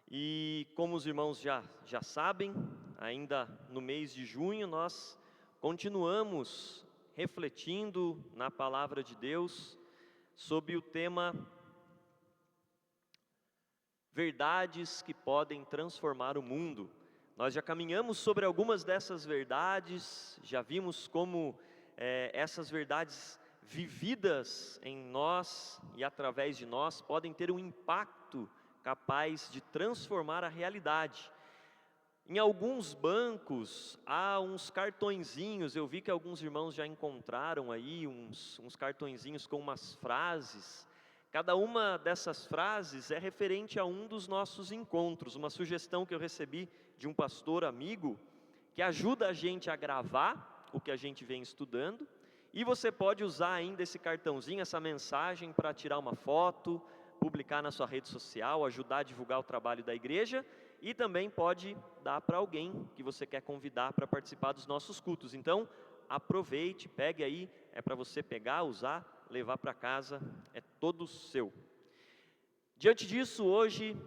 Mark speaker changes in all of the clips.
Speaker 1: E como os irmãos já sabem, ainda no mês de junho nós continuamos refletindo na palavra de Deus sobre o tema verdades que podem transformar o mundo. Nós já caminhamos sobre algumas dessas verdades, já vimos como essas verdades vividas em nós e através de nós podem ter um impacto capaz de transformar a realidade. Em alguns bancos há uns cartõezinhos, eu vi que alguns irmãos já encontraram aí uns cartõezinhos com umas frases. Cada uma dessas frases é referente a um dos nossos encontros, uma sugestão que eu recebi de um pastor amigo, que ajuda a gente a gravar o que a gente vem estudando, e você pode usar ainda esse cartãozinho, essa mensagem para tirar uma foto, publicar na sua rede social, ajudar a divulgar o trabalho da igreja, e também pode dar para alguém que você quer convidar para participar dos nossos cultos. Então, aproveite, pegue aí, é para você pegar, usar, levar para casa, é todo seu. Diante disso, hoje,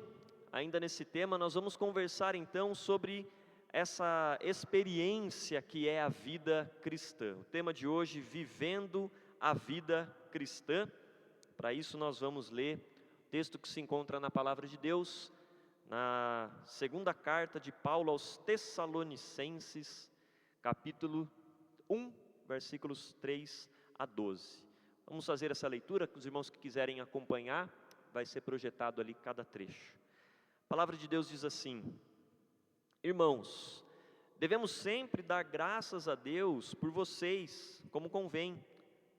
Speaker 1: ainda nesse tema, nós vamos conversar então sobre essa experiência que é a vida cristã. O tema de hoje, vivendo a vida cristã. Para isso nós vamos ler o texto que se encontra na palavra de Deus, na segunda carta de Paulo aos Tessalonicenses, capítulo 1, versículos 3 a 12. Vamos fazer essa leitura, com os irmãos que quiserem acompanhar, vai ser projetado ali cada trecho. A palavra de Deus diz assim: Irmãos, devemos sempre dar graças a Deus por vocês, como convém,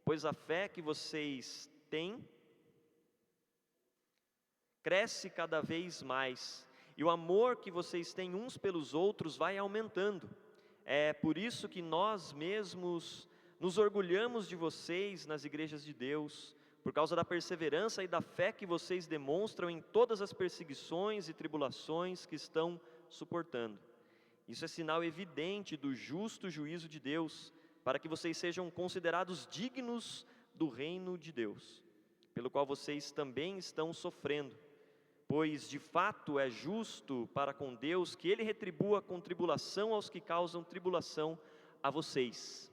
Speaker 1: pois a fé que vocês têm cresce cada vez mais, e o amor que vocês têm uns pelos outros vai aumentando. É por isso que nós mesmos nos orgulhamos de vocês nas igrejas de Deus, por causa da perseverança e da fé que vocês demonstram em todas as perseguições e tribulações que estão suportando. Isso é sinal evidente do justo juízo de Deus, para que vocês sejam considerados dignos do reino de Deus, pelo qual vocês também estão sofrendo. Pois de fato é justo para com Deus que Ele retribua com tribulação aos que causam tribulação a vocês,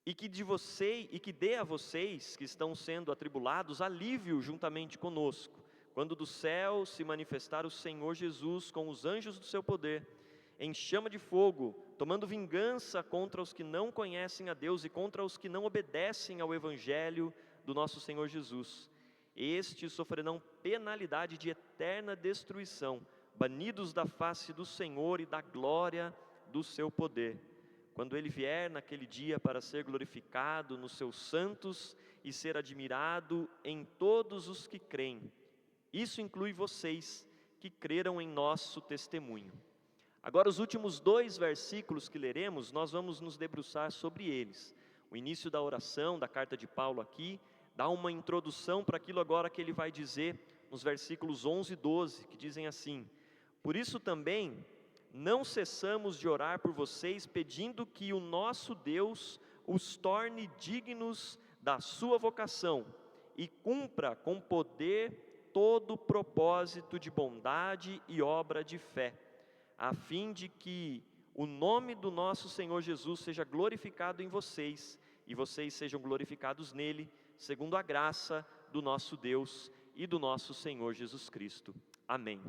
Speaker 1: e que dê a vocês que estão sendo atribulados alívio juntamente conosco, quando do céu se manifestar o Senhor Jesus com os anjos do seu poder, em chama de fogo, tomando vingança contra os que não conhecem a Deus e contra os que não obedecem ao Evangelho do nosso Senhor Jesus. Estes sofrerão penalidade de eterna destruição, banidos da face do Senhor e da glória do seu poder, quando Ele vier naquele dia para ser glorificado nos seus santos e ser admirado em todos os que creem. Isso inclui vocês que creram em nosso testemunho. Agora, os últimos 2 versículos que leremos, nós vamos nos debruçar sobre eles. O início da oração, da carta de Paulo aqui, dá uma introdução para aquilo agora que ele vai dizer nos versículos 11 e 12, que dizem assim: Por isso também não cessamos de orar por vocês, pedindo que o nosso Deus os torne dignos da sua vocação e cumpra com poder todo propósito de bondade e obra de fé, a fim de que o nome do nosso Senhor Jesus seja glorificado em vocês e vocês sejam glorificados nele, segundo a graça do nosso Deus e do nosso Senhor Jesus Cristo. Amém.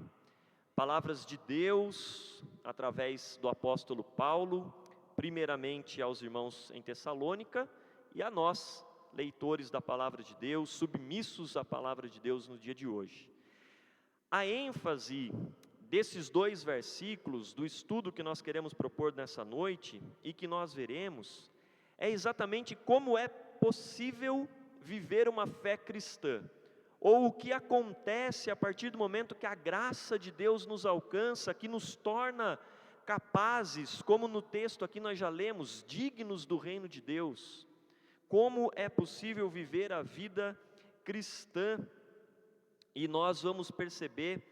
Speaker 1: Palavras de Deus, através do apóstolo Paulo, primeiramente aos irmãos em Tessalônica e a nós, leitores da palavra de Deus, submissos à palavra de Deus no dia de hoje. A ênfase desses 2 versículos, do estudo que nós queremos propor nessa noite e que nós veremos, é exatamente como é possível viver uma fé cristã, ou o que acontece a partir do momento que a graça de Deus nos alcança, que nos torna capazes, como no texto aqui nós já lemos, dignos do reino de Deus. Como é possível viver a vida cristã? E nós vamos perceber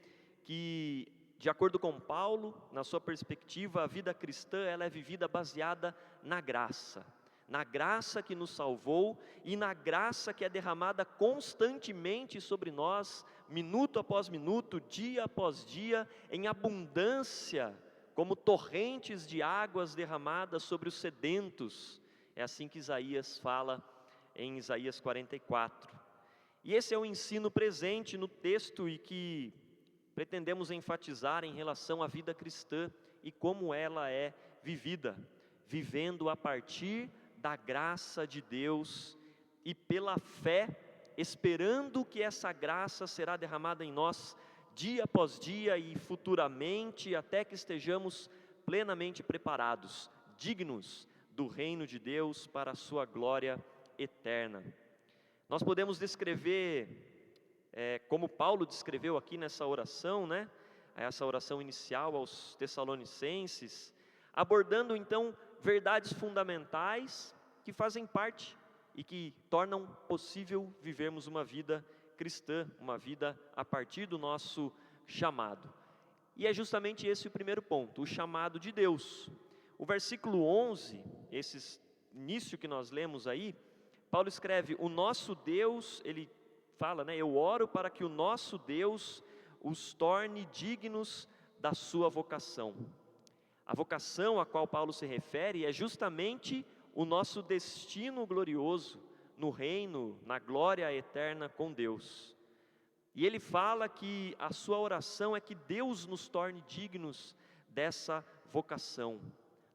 Speaker 1: que, de acordo com Paulo, na sua perspectiva, a vida cristã ela é vivida baseada na graça na graça que nos salvou e na graça que é derramada constantemente sobre nós, minuto após minuto, dia após dia, em abundância, como torrentes de águas derramadas sobre os sedentos. É assim que Isaías fala em Isaías 44. E esse é o ensino presente no texto e que pretendemos enfatizar em relação à vida cristã e como ela é vivida, vivendo a partir da graça de Deus e pela fé, esperando que essa graça será derramada em nós dia após dia e futuramente, até que estejamos plenamente preparados, dignos do reino de Deus para a sua glória eterna. Nós podemos descrever, como Paulo descreveu aqui nessa oração, né? Essa oração inicial aos Tessalonicenses, abordando então verdades fundamentais que fazem parte e que tornam possível vivermos uma vida cristã, uma vida a partir do nosso chamado. E é justamente esse o primeiro ponto, o chamado de Deus. O versículo 11, esse início que nós lemos aí, Paulo escreve, o nosso Deus, ele fala, né, eu oro para que o nosso Deus os torne dignos da sua vocação. A vocação a qual Paulo se refere é justamente o nosso destino glorioso no reino, na glória eterna com Deus. E ele fala que a sua oração é que Deus nos torne dignos dessa vocação.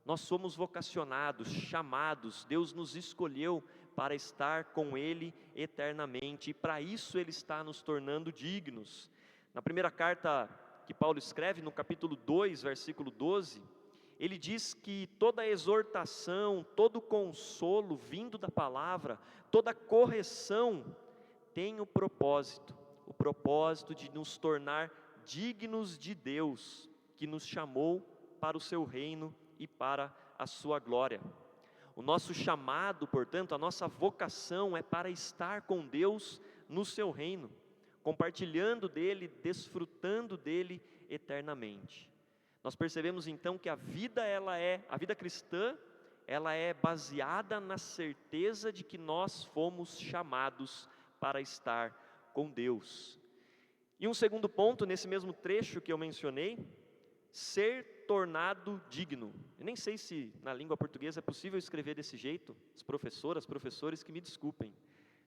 Speaker 1: Nós somos vocacionados, chamados, Deus nos escolheu para estar com Ele eternamente, e para isso Ele está nos tornando dignos. Na primeira carta que Paulo escreve, no capítulo 2, versículo 12, ele diz que toda exortação, todo consolo vindo da palavra, toda correção tem o propósito de nos tornar dignos de Deus, que nos chamou para o seu reino e para a sua glória. O nosso chamado, portanto, a nossa vocação é para estar com Deus no seu reino, compartilhando dele, desfrutando dele eternamente. Nós percebemos então que a vida cristã, ela é baseada na certeza de que nós fomos chamados para estar com Deus. E um segundo ponto, nesse mesmo trecho que eu mencionei, ser tornado digno. Eu nem sei se na língua portuguesa é possível escrever desse jeito, as professoras, professores que me desculpem.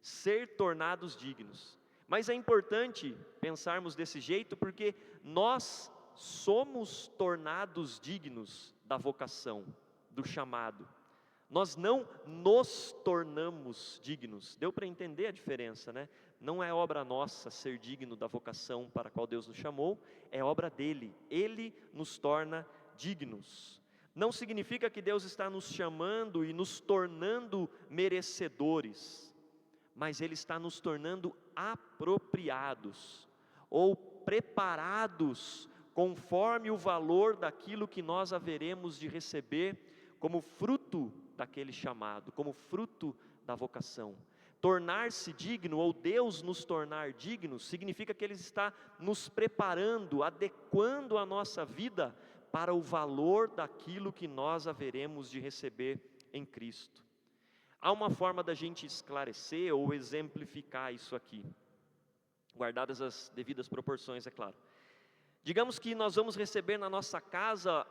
Speaker 1: Ser tornados dignos. Mas é importante pensarmos desse jeito porque nós somos tornados dignos da vocação, do chamado. Nós não nos tornamos dignos. Deu para entender a diferença, né? Não é obra nossa ser digno da vocação para a qual Deus nos chamou, é obra dele. Ele nos torna dignos. Não significa que Deus está nos chamando e nos tornando merecedores, mas Ele está nos tornando apropriados ou preparados conforme o valor daquilo que nós haveremos de receber como fruto daquele chamado, como fruto da vocação. Tornar-se digno, ou Deus nos tornar dignos, significa que Ele está nos preparando, adequando a nossa vida para o valor daquilo que nós haveremos de receber em Cristo. Há uma forma da gente esclarecer ou exemplificar isso aqui, guardadas as devidas proporções, é claro. Digamos que nós vamos receber na nossa casa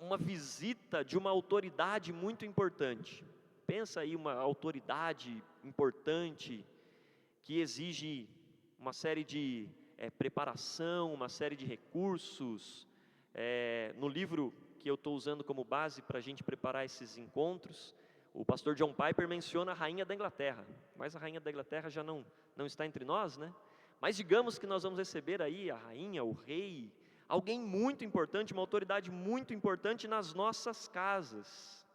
Speaker 1: uma visita de uma autoridade muito importante. Pensa aí uma autoridade importante que exige uma série de preparação, uma série de recursos. No livro que eu estou usando como base para a gente preparar esses encontros, o pastor John Piper menciona a rainha da Inglaterra, mas a rainha da Inglaterra já não está entre nós, né? Mas digamos que nós vamos receber aí a rainha, o rei, alguém muito importante, uma autoridade muito importante nas nossas casas.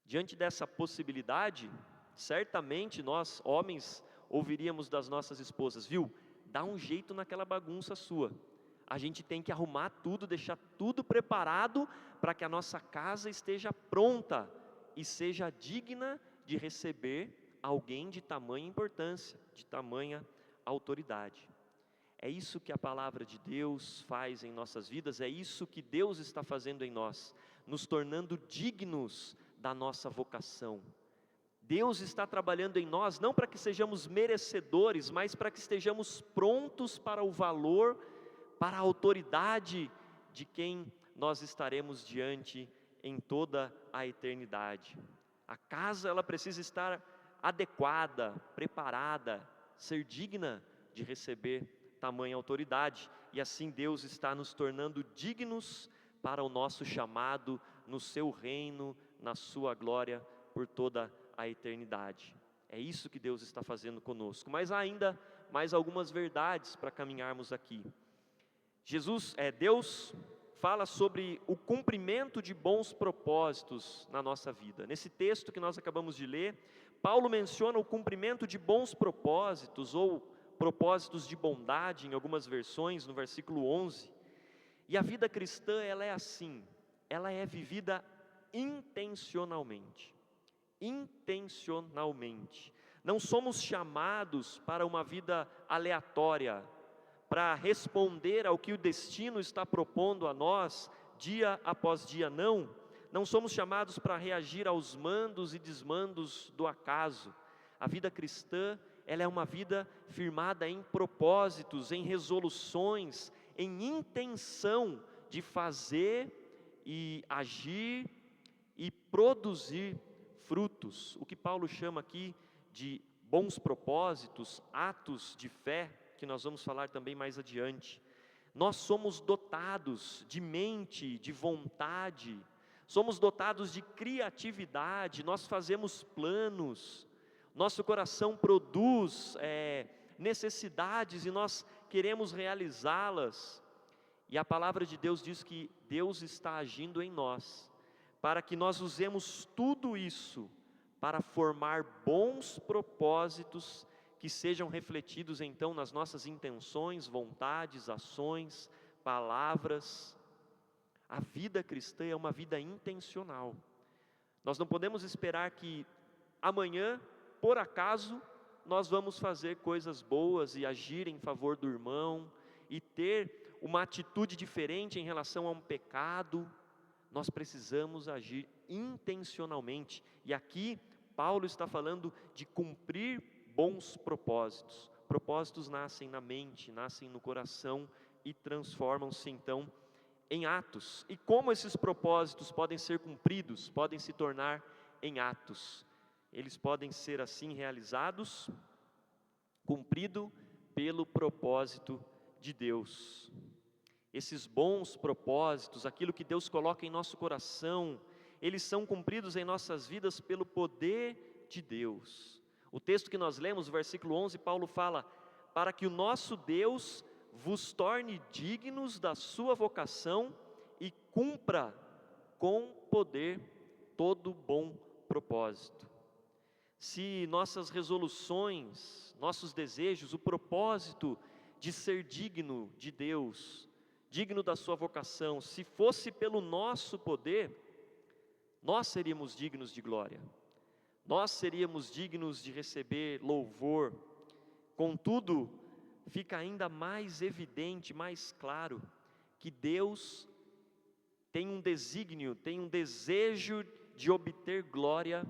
Speaker 1: Diante dessa possibilidade, certamente nós, homens, ouviríamos das nossas esposas, viu? Dá um jeito naquela bagunça sua. A gente tem que arrumar tudo, deixar tudo preparado para que a nossa casa esteja pronta e seja digna de receber alguém de tamanha importância, de tamanha autoridade. É isso que a palavra de Deus faz em nossas vidas, é isso que Deus está fazendo em nós, nos tornando dignos da nossa vocação. Deus está trabalhando em nós não para que sejamos merecedores, mas para que estejamos prontos para o valor, para a autoridade de quem nós estaremos diante em toda a eternidade. A casa, ela precisa estar adequada, preparada, ser digna de receber tamanha autoridade, e assim Deus está nos tornando dignos para o nosso chamado no seu reino, na sua glória por toda a eternidade. É isso que Deus está fazendo conosco. Mas há ainda mais algumas verdades para caminharmos aqui. Deus fala sobre o cumprimento de bons propósitos na nossa vida. Nesse texto que nós acabamos de ler, Paulo menciona o cumprimento de bons propósitos, ou propósitos de bondade em algumas versões, no versículo 11. E a vida cristã, ela é assim, ela é vivida intencionalmente. Intencionalmente. Não somos chamados para uma vida aleatória, para responder ao que o destino está propondo a nós, dia após dia, não. Não somos chamados para reagir aos mandos e desmandos do acaso. A vida cristã, ela é uma vida firmada em propósitos, em resoluções, em intenção de fazer e agir e produzir frutos, o que Paulo chama aqui de bons propósitos, atos de fé, que nós vamos falar também mais adiante. Nós somos dotados de mente, de vontade, somos dotados de criatividade, nós fazemos planos, nosso coração produz necessidades e nós queremos realizá-las, e a palavra de Deus diz que Deus está agindo em nós, para que nós usemos tudo isso para formar bons propósitos que sejam refletidos então nas nossas intenções, vontades, ações, palavras. A vida cristã é uma vida intencional. Nós não podemos esperar que amanhã, por acaso, nós vamos fazer coisas boas e agir em favor do irmão e ter uma atitude diferente em relação a um pecado. Nós precisamos agir intencionalmente, e aqui Paulo está falando de cumprir bons propósitos. Propósitos nascem na mente, nascem no coração e transformam-se então em atos. E como esses propósitos podem ser cumpridos, podem se tornar em atos? Eles podem ser assim realizados, cumprido pelo propósito de Deus. Esses bons propósitos, aquilo que Deus coloca em nosso coração, eles são cumpridos em nossas vidas pelo poder de Deus. O texto que nós lemos, o versículo 11, Paulo fala: para que o nosso Deus vos torne dignos da sua vocação e cumpra com poder todo bom propósito. Se nossas resoluções, nossos desejos, o propósito de ser digno de Deus, digno da sua vocação, se fosse pelo nosso poder, nós seríamos dignos de glória, nós seríamos dignos de receber louvor. Contudo, fica ainda mais evidente, mais claro, que Deus tem um desígnio, tem um desejo de obter glória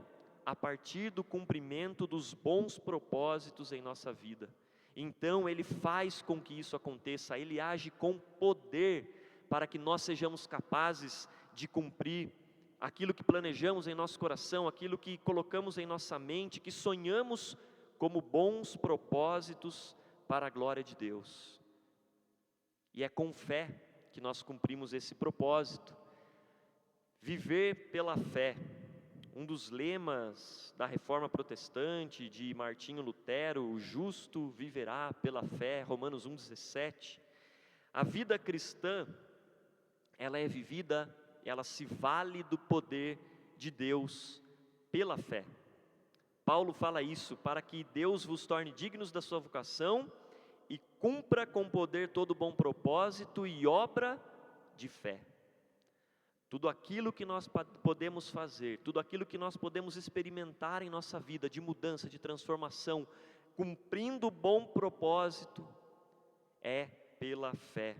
Speaker 1: a partir do cumprimento dos bons propósitos em nossa vida. Então Ele faz com que isso aconteça, Ele age com poder para que nós sejamos capazes de cumprir aquilo que planejamos em nosso coração, aquilo que colocamos em nossa mente, que sonhamos como bons propósitos para a glória de Deus. E é com fé que nós cumprimos esse propósito. Viver pela fé. Um dos lemas da Reforma Protestante de Martinho Lutero: o justo viverá pela fé, Romanos 1,17. A vida cristã, ela é vivida, ela se vale do poder de Deus pela fé. Paulo fala isso: para que Deus vos torne dignos da sua vocação e cumpra com poder todo bom propósito e obra de fé. Tudo aquilo que nós podemos fazer, tudo aquilo que nós podemos experimentar em nossa vida, de mudança, de transformação, cumprindo o bom propósito, é pela fé.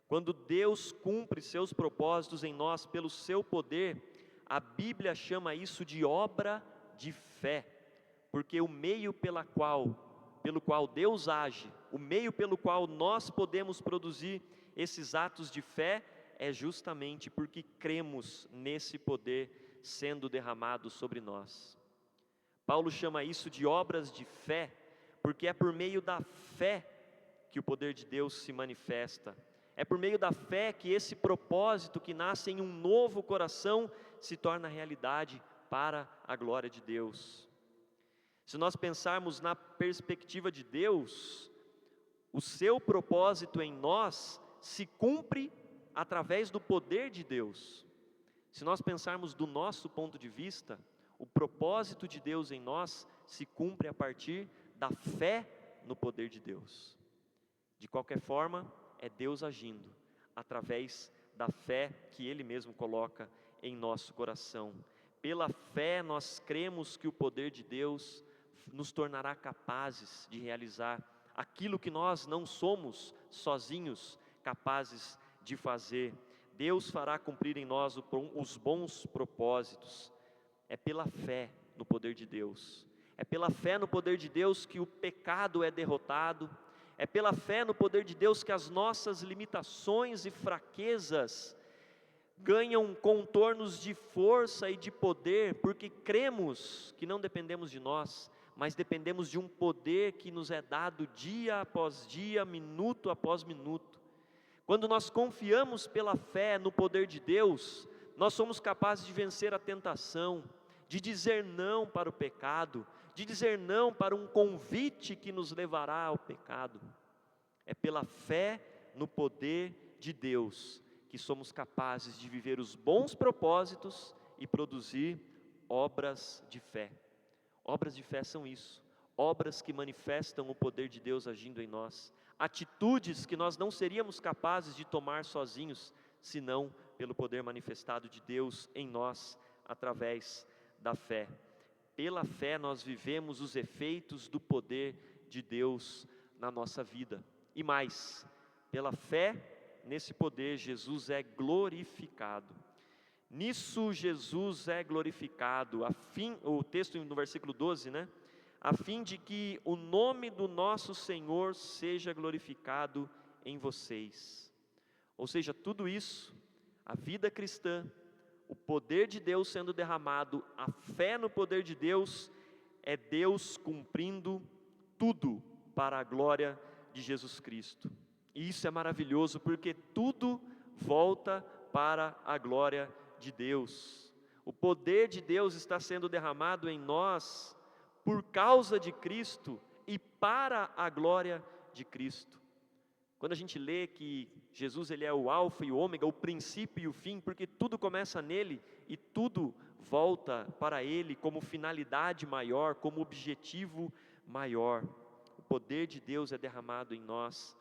Speaker 1: Quando Deus cumpre seus propósitos em nós pelo seu poder, a Bíblia chama isso de obra de fé, porque o meio pelo qual Deus age, o meio pelo qual nós podemos produzir esses atos de fé, é justamente porque cremos nesse poder sendo derramado sobre nós. Paulo chama isso de obras de fé, porque é por meio da fé que o poder de Deus se manifesta. É por meio da fé que esse propósito que nasce em um novo coração se torna realidade para a glória de Deus. Se nós pensarmos na perspectiva de Deus, o seu propósito em nós se cumpre através do poder de Deus. Se nós pensarmos do nosso ponto de vista, o propósito de Deus em nós se cumpre a partir da fé no poder de Deus. De qualquer forma, é Deus agindo através da fé que Ele mesmo coloca em nosso coração. Pela fé nós cremos que o poder de Deus nos tornará capazes de realizar aquilo que nós não somos sozinhos capazes de fazer. Deus fará cumprir em nós os bons propósitos. É pela fé no poder de Deus. É pela fé no poder de Deus que o pecado é derrotado. É pela fé no poder de Deus que as nossas limitações e fraquezas ganham contornos de força e de poder, porque cremos que não dependemos de nós, mas dependemos de um poder que nos é dado dia após dia, minuto após minuto. Quando nós confiamos pela fé no poder de Deus, nós somos capazes de vencer a tentação, de dizer não para o pecado, de dizer não para um convite que nos levará ao pecado. É pela fé no poder de Deus que somos capazes de viver os bons propósitos e produzir obras de fé. Obras de fé são isso, obras que manifestam o poder de Deus agindo em nós, atitudes que nós não seríamos capazes de tomar sozinhos, senão pelo poder manifestado de Deus em nós, através da fé. Pela fé nós vivemos os efeitos do poder de Deus na nossa vida. E mais, pela fé nesse poder Jesus é glorificado. Nisso Jesus é glorificado, o texto no versículo 12, a fim de que o nome do nosso Senhor seja glorificado em vocês. Ou seja, tudo isso, a vida cristã, o poder de Deus sendo derramado, a fé no poder de Deus, é Deus cumprindo tudo para a glória de Jesus Cristo. E isso é maravilhoso, porque tudo volta para a glória de Deus. O poder de Deus está sendo derramado em nós por causa de Cristo e para a glória de Cristo. Quando a gente lê que Jesus ele é o alfa e o ômega, o princípio e o fim, porque tudo começa nele e tudo volta para ele como finalidade maior, como objetivo maior. O poder de Deus é derramado em nós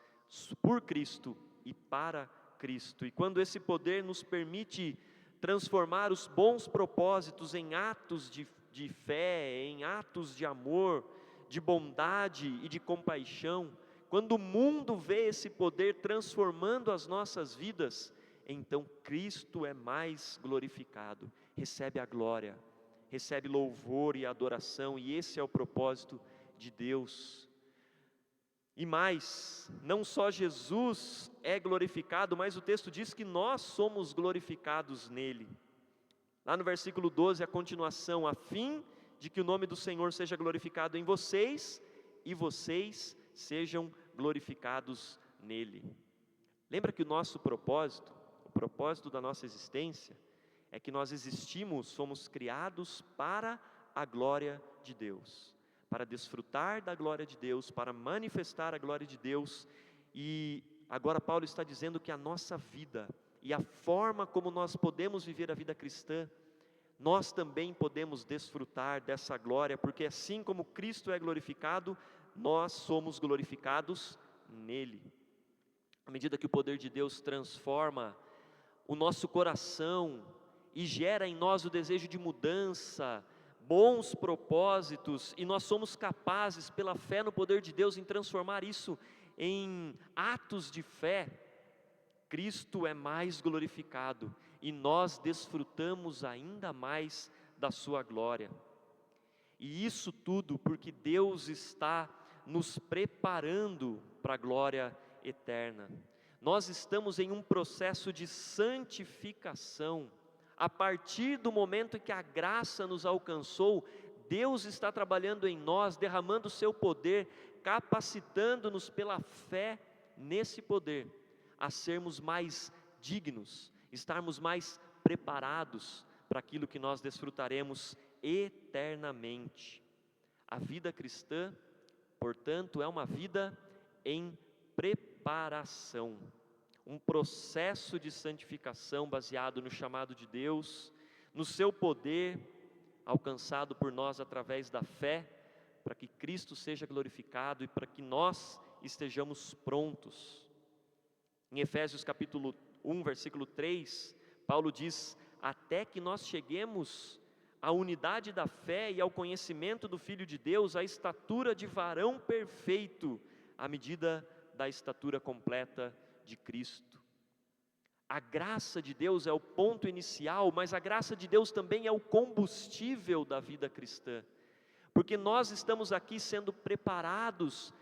Speaker 1: por Cristo e para Cristo. E quando esse poder nos permite transformar os bons propósitos em atos de fé, em atos de amor, de bondade e de compaixão, quando o mundo vê esse poder transformando as nossas vidas, então Cristo é mais glorificado, recebe a glória, recebe louvor e adoração, e esse é o propósito de Deus. E mais, não só Jesus é glorificado, mas o texto diz que nós somos glorificados nele. Lá no versículo 12, a continuação, a fim de que o nome do Senhor seja glorificado em vocês, e vocês sejam glorificados nele. Lembra que o nosso propósito, o propósito da nossa existência, é que nós existimos, somos criados para a glória de Deus, para desfrutar da glória de Deus, para manifestar a glória de Deus. E agora Paulo está dizendo que a nossa vida e a forma como nós podemos viver a vida cristã, nós também podemos desfrutar dessa glória, porque assim como Cristo é glorificado, nós somos glorificados nele. À medida que o poder de Deus transforma o nosso coração e gera em nós o desejo de mudança, bons propósitos, e nós somos capazes, pela fé no poder de Deus, em transformar isso em atos de fé, Cristo é mais glorificado, e nós desfrutamos ainda mais da sua glória. E isso tudo porque Deus está nos preparando para a glória eterna. Nós estamos em um processo de santificação. A partir do momento em que a graça nos alcançou, Deus está trabalhando em nós, derramando o seu poder, capacitando-nos pela fé nesse poder, a sermos mais dignos, estarmos mais preparados para aquilo que nós desfrutaremos eternamente. A vida cristã, portanto, é uma vida em preparação, um processo de santificação baseado no chamado de Deus, no seu poder, alcançado por nós através da fé, para que Cristo seja glorificado e para que nós estejamos prontos. Em Efésios capítulo 1, versículo 3, Paulo diz: até que nós cheguemos à unidade da fé e ao conhecimento do Filho de Deus, à estatura de varão perfeito, à medida da estatura completa de Cristo. A graça de Deus é o ponto inicial, mas a graça de Deus também é o combustível da vida cristã, porque nós estamos aqui sendo preparados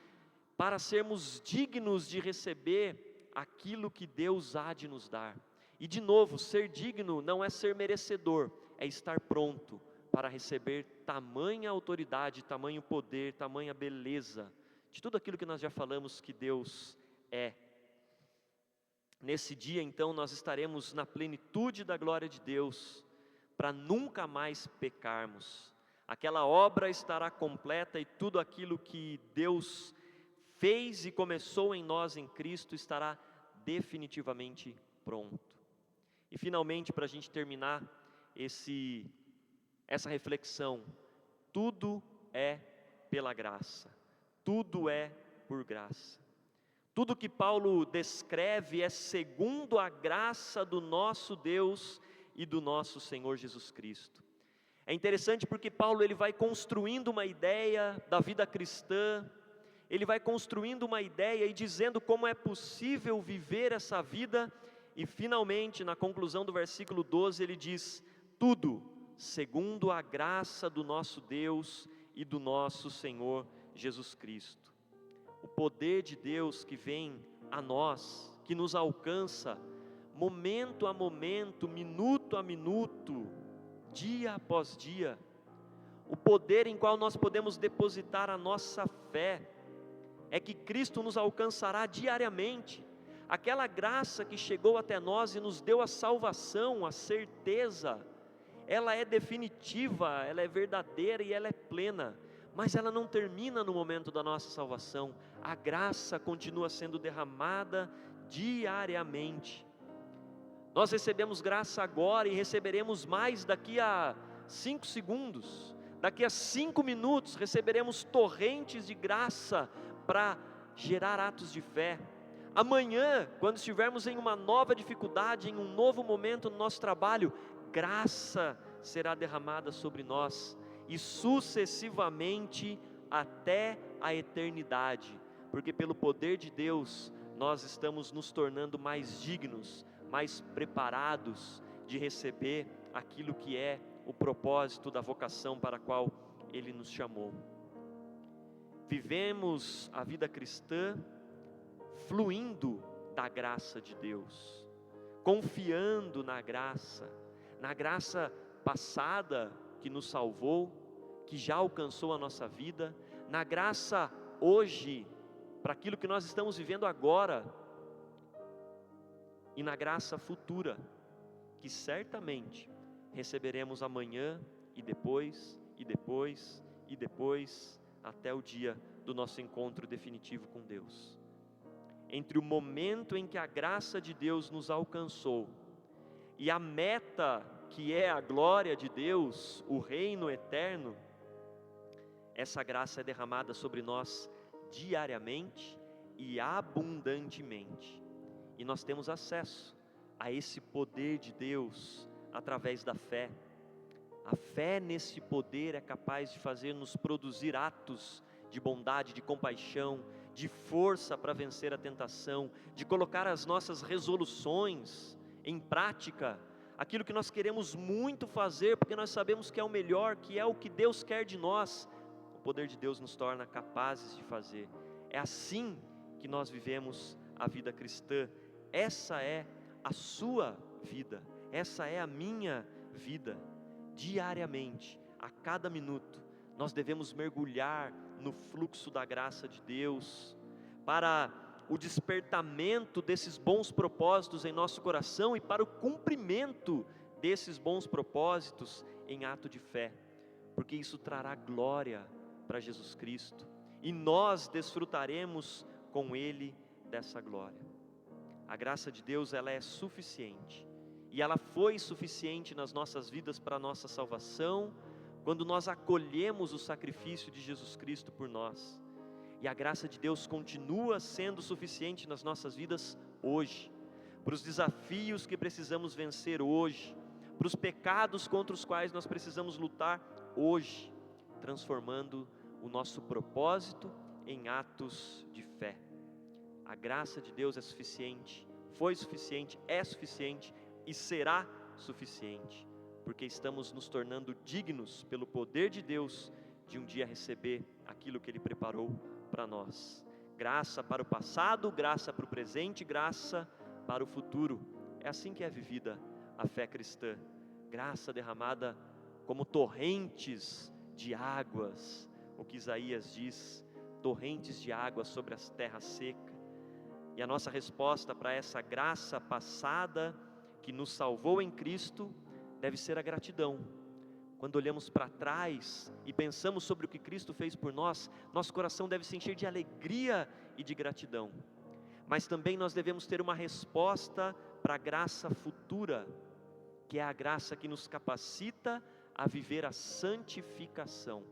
Speaker 1: para sermos dignos de receber aquilo que Deus há de nos dar. E de novo, ser digno não é ser merecedor, é estar pronto para receber tamanha autoridade, tamanho poder, tamanha beleza, de tudo aquilo que nós já falamos que Deus é. Nesse dia, então, nós estaremos na plenitude da glória de Deus, para nunca mais pecarmos. Aquela obra estará completa e tudo aquilo que Deus fez e começou em nós em Cristo estará definitivamente pronto. E finalmente, para a gente terminar essa reflexão, tudo é pela graça, tudo é por graça. Tudo que Paulo descreve é segundo a graça do nosso Deus e do nosso Senhor Jesus Cristo. É interessante porque Paulo ele vai construindo uma ideia da vida cristã, ele vai construindo uma ideia e dizendo como é possível viver essa vida, e finalmente na conclusão do versículo 12 ele diz: tudo segundo a graça do nosso Deus e do nosso Senhor Jesus Cristo. O poder de Deus que vem a nós, que nos alcança, momento a momento, minuto a minuto, dia após dia, o poder em qual nós podemos depositar a nossa fé, é que Cristo nos alcançará diariamente, aquela graça que chegou até nós e nos deu a salvação, a certeza, ela é definitiva, ela é verdadeira e ela é plena, mas ela não termina no momento da nossa salvação, a graça continua sendo derramada diariamente. Nós recebemos graça agora e receberemos mais daqui a 5 segundos, daqui a 5 minutos receberemos torrentes de graça para gerar atos de fé. Amanhã, quando estivermos em uma nova dificuldade, em um novo momento no nosso trabalho, graça será derramada sobre nós, e sucessivamente até a eternidade, porque pelo poder de Deus, nós estamos nos tornando mais dignos, mais preparados de receber aquilo que é o propósito da vocação para a qual Ele nos chamou. Vivemos a vida cristã fluindo da graça de Deus, confiando na graça passada que nos salvou, que já alcançou a nossa vida, na graça hoje, para aquilo que nós estamos vivendo agora, e na graça futura, que certamente receberemos amanhã, e depois, e depois, e depois, até o dia do nosso encontro definitivo com Deus. Entre o momento em que a graça de Deus nos alcançou, e a meta que é a glória de Deus, o reino eterno, essa graça é derramada sobre nós diariamente e abundantemente, e nós temos acesso a esse poder de Deus através da fé. A fé nesse poder é capaz de fazer-nos produzir atos de bondade, de compaixão, de força para vencer a tentação, de colocar as nossas resoluções em prática, aquilo que nós queremos muito fazer, porque nós sabemos que é o melhor, que é o que Deus quer de nós, o poder de Deus nos torna capazes de fazer. É assim que nós vivemos a vida cristã. Essa é a sua vida, essa é a minha vida. Diariamente, a cada minuto, nós devemos mergulhar no fluxo da graça de Deus, para o despertamento desses bons propósitos em nosso coração e para o cumprimento desses bons propósitos em ato de fé, porque isso trará glória para Jesus Cristo e nós desfrutaremos com Ele dessa glória. A graça de Deus, ela é suficiente, e ela foi suficiente nas nossas vidas para a nossa salvação, quando nós acolhemos o sacrifício de Jesus Cristo por nós. E a graça de Deus continua sendo suficiente nas nossas vidas hoje, para os desafios que precisamos vencer hoje, para os pecados contra os quais nós precisamos lutar hoje, transformando o nosso propósito em atos de fé. A graça de Deus é suficiente, foi suficiente, é suficiente e será suficiente, porque estamos nos tornando dignos pelo poder de Deus de um dia receber aquilo que Ele preparou para nós. Graça para o passado, graça para o presente, graça para o futuro. É assim que é vivida a fé cristã. Graça derramada como torrentes de águas, o que Isaías diz, torrentes de água sobre as terras secas. E a nossa resposta para essa graça passada que nos salvou em Cristo deve ser a gratidão. Quando olhamos para trás e pensamos sobre o que Cristo fez por nós, nosso coração deve se encher de alegria e de gratidão. Mas também nós devemos ter uma resposta para a graça futura, que é a graça que nos capacita a viver a santificação.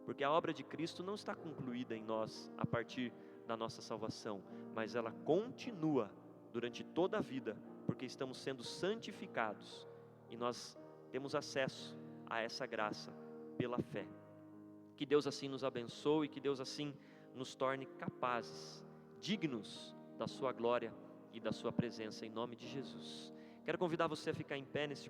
Speaker 1: Porque a obra de Cristo não está concluída em nós a partir da nossa salvação, mas ela continua durante toda a vida, porque estamos sendo santificados e nós temos acesso a essa graça pela fé. Que Deus assim nos abençoe, que Deus assim nos torne capazes, dignos da sua glória e da sua presença, em nome de Jesus. Quero convidar você a ficar em pé neste